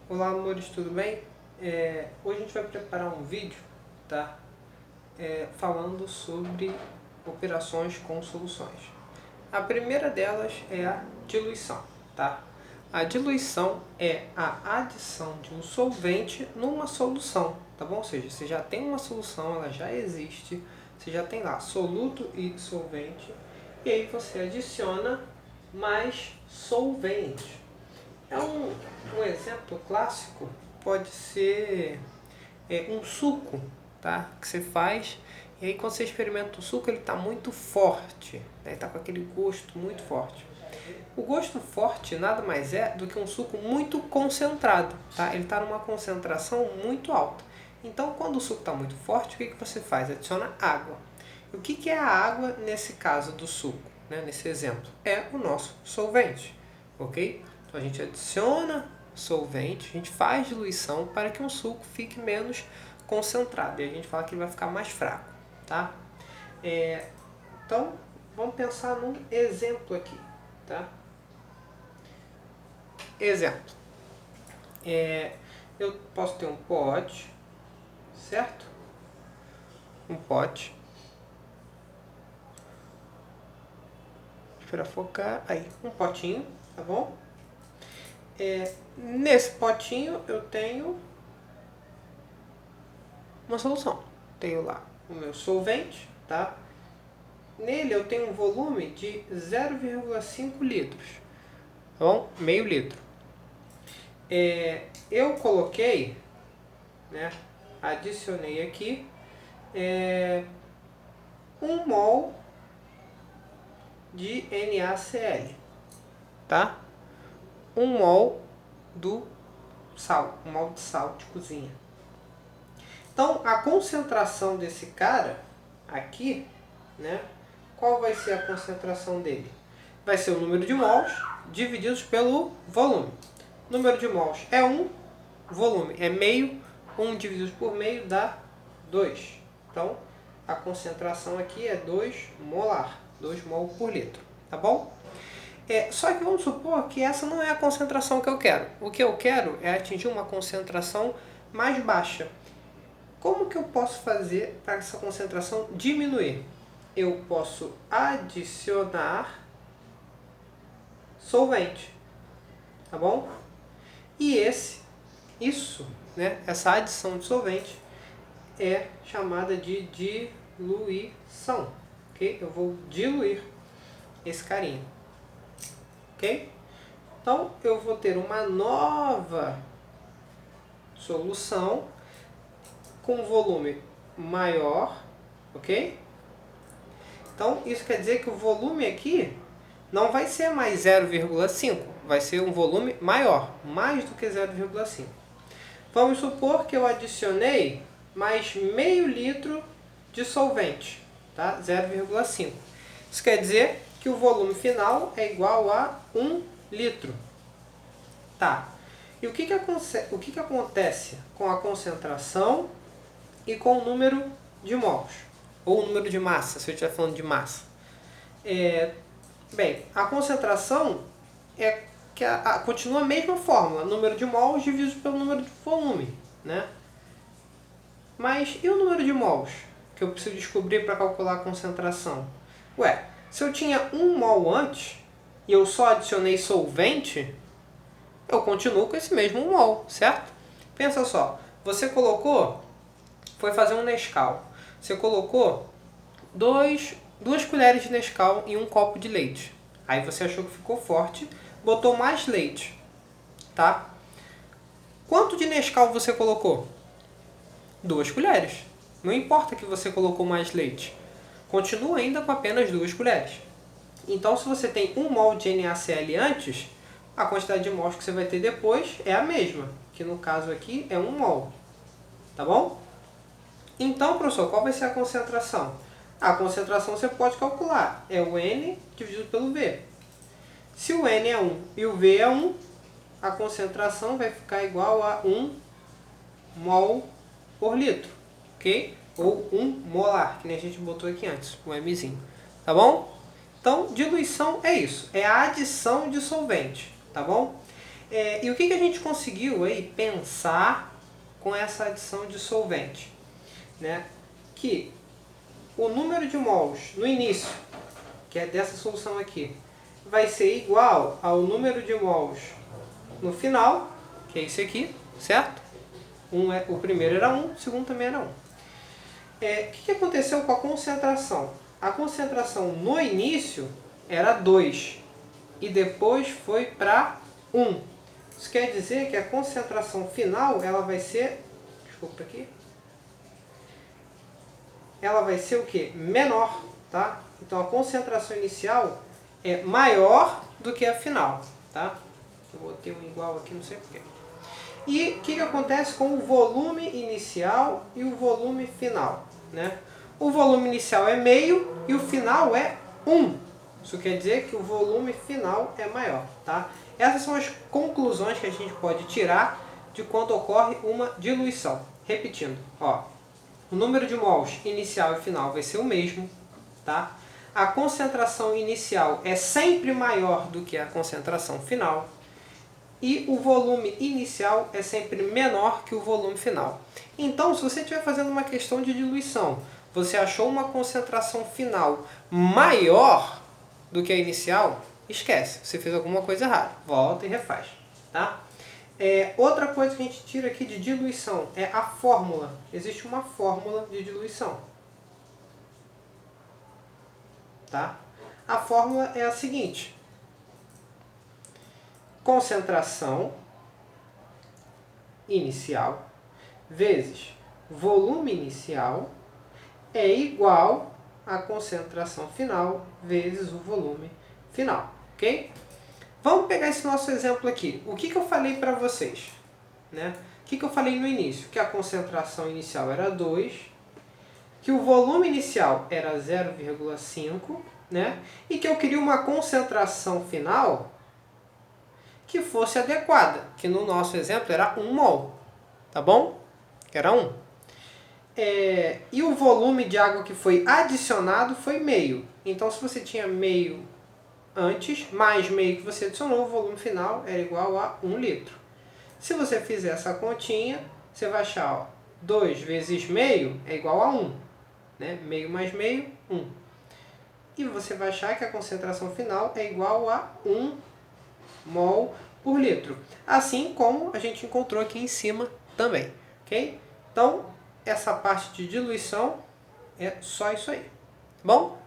Olá, amores, tudo bem? Hoje a gente vai preparar um vídeo, tá? Falando sobre operações com soluções. A primeira delas é a diluição, tá? A diluição é a adição de um solvente numa solução, tá bom? Ou seja, você já tem uma solução, ela já existe, você já tem lá soluto e solvente, e aí você adiciona mais solvente. Um exemplo clássico pode ser um suco, tá? Que você faz e aí quando você experimenta o suco ele está muito forte, né? Está com aquele gosto muito forte. O gosto forte nada mais é do que um suco muito concentrado, tá? Ele está numa concentração muito alta. Então quando o suco está muito forte, o que você faz? Adiciona água. E o que é a água nesse caso do suco, né? Nesse exemplo? É o nosso solvente, ok? Então a gente adiciona solvente, a gente faz diluição para que um suco fique menos concentrado. E a gente fala que ele vai ficar mais fraco, tá? Então, vamos pensar num exemplo aqui, tá? Exemplo. Eu posso ter um pote, certo? Um pote. Para focar, aí, um potinho, tá bom? Nesse potinho eu tenho uma solução. Tenho lá o meu solvente, tá? Nele eu tenho um volume de 0,5 litros, tá bom? Meio litro. Eu coloquei, né, adicionei aqui 1 mol de NaCl, tá? 1 mol do sal, 1 mol de sal de cozinha. Então, a concentração desse cara aqui, né? Qual vai ser a concentração dele? Vai ser o número de mols divididos pelo volume. Número de mols é 1, volume é meio, 1 dividido por meio dá 2. Então, a concentração aqui é 2 molar, 2 mol por litro, tá bom? Só que vamos supor que essa não é a concentração que eu quero. O que eu quero é atingir uma concentração mais baixa. Como que eu posso fazer para essa concentração diminuir? Eu posso adicionar solvente, tá bom? E essa adição de solvente é chamada de diluição, ok? Eu vou diluir esse carinho, ok? Então eu vou ter uma nova solução com volume maior, ok? Então isso quer dizer que o volume aqui não vai ser mais 0,5, vai ser um volume maior, mais do que 0,5. Vamos supor que eu adicionei mais meio litro de solvente, tá? 0,5. Isso quer dizer que o volume final é igual a 1 litro. Tá. E o que acontece com a concentração e com o número de mols? Ou o número de massa, se eu estiver falando de massa. Bem, a concentração continua a mesma fórmula, número de mols dividido pelo número de volume, né? Mas e o número de mols que eu preciso descobrir para calcular a concentração? Se eu tinha 1 mol antes e eu só adicionei solvente, eu continuo com esse mesmo 1 mol, certo? Pensa só, você foi fazer um Nescau, você colocou 2 colheres de Nescau em 1 copo de leite. Aí você achou que ficou forte, botou mais leite, tá? Quanto de Nescau você colocou? 2 colheres. Não importa que você colocou mais leite. Continua ainda com apenas 2 colheres. Então, se você tem 1 mol de NaCl antes, a quantidade de mols que você vai ter depois é a mesma, que no caso aqui é 1 mol. Tá bom? Então, professor, qual vai ser a concentração? A concentração você pode calcular. É o N dividido pelo V. Se o N é 1 e o V é 1, a concentração vai ficar igual a 1 mol por litro, ok? Ou 1 molar, que nem a gente botou aqui antes, o Mzinho. Tá bom? Então, diluição é isso. É a adição de solvente, tá bom? E o que a gente conseguiu aí pensar com essa adição de solvente? Né? Que o número de mols no início, que é dessa solução aqui, vai ser igual ao número de mols no final, que é esse aqui, certo? O primeiro era 1, o segundo também era 1. O que aconteceu com a concentração? A concentração no início era 2 e depois foi para 1. Isso quer dizer que a concentração final ela vai ser, desculpa aqui, ela vai ser o que? Menor, tá? Então a concentração inicial é maior do que a final, tá? Eu botei um igual aqui, não sei porquê. E o que acontece com o volume inicial e o volume final, né? O volume inicial é meio e o final é 1. Isso quer dizer que o volume final é maior, tá? Essas são as conclusões que a gente pode tirar de quando ocorre uma diluição. Repetindo, ó, o número de mols inicial e final vai ser o mesmo, tá? A concentração inicial é sempre maior do que a concentração final. E o volume inicial é sempre menor que o volume final. Então, se você estiver fazendo uma questão de diluição, você achou uma concentração final maior do que a inicial, esquece, você fez alguma coisa errada. Volta e refaz, tá? Outra coisa que a gente tira aqui de diluição é a fórmula. Existe uma fórmula de diluição, tá? A fórmula é a seguinte: concentração inicial vezes volume inicial é igual a concentração final vezes o volume final, ok? Vamos pegar esse nosso exemplo aqui. O que eu falei para vocês? Né? O que eu falei no início? Que a concentração inicial era 2, que o volume inicial era 0,5, né? E que eu queria uma concentração final que fosse adequada, que no nosso exemplo era 1 mol, tá bom? Que era 1. E o volume de água que foi adicionado foi meio. Então, se você tinha meio antes, mais meio que você adicionou, o volume final era igual a 1 litro. Se você fizer essa continha, você vai achar, ó, 2 vezes meio é igual a 1. Né? Meio mais meio, 1. E você vai achar que a concentração final é igual a 1 mol por litro. Assim como a gente encontrou aqui em cima também. Ok? Então, essa parte de diluição é só isso aí. Tá bom?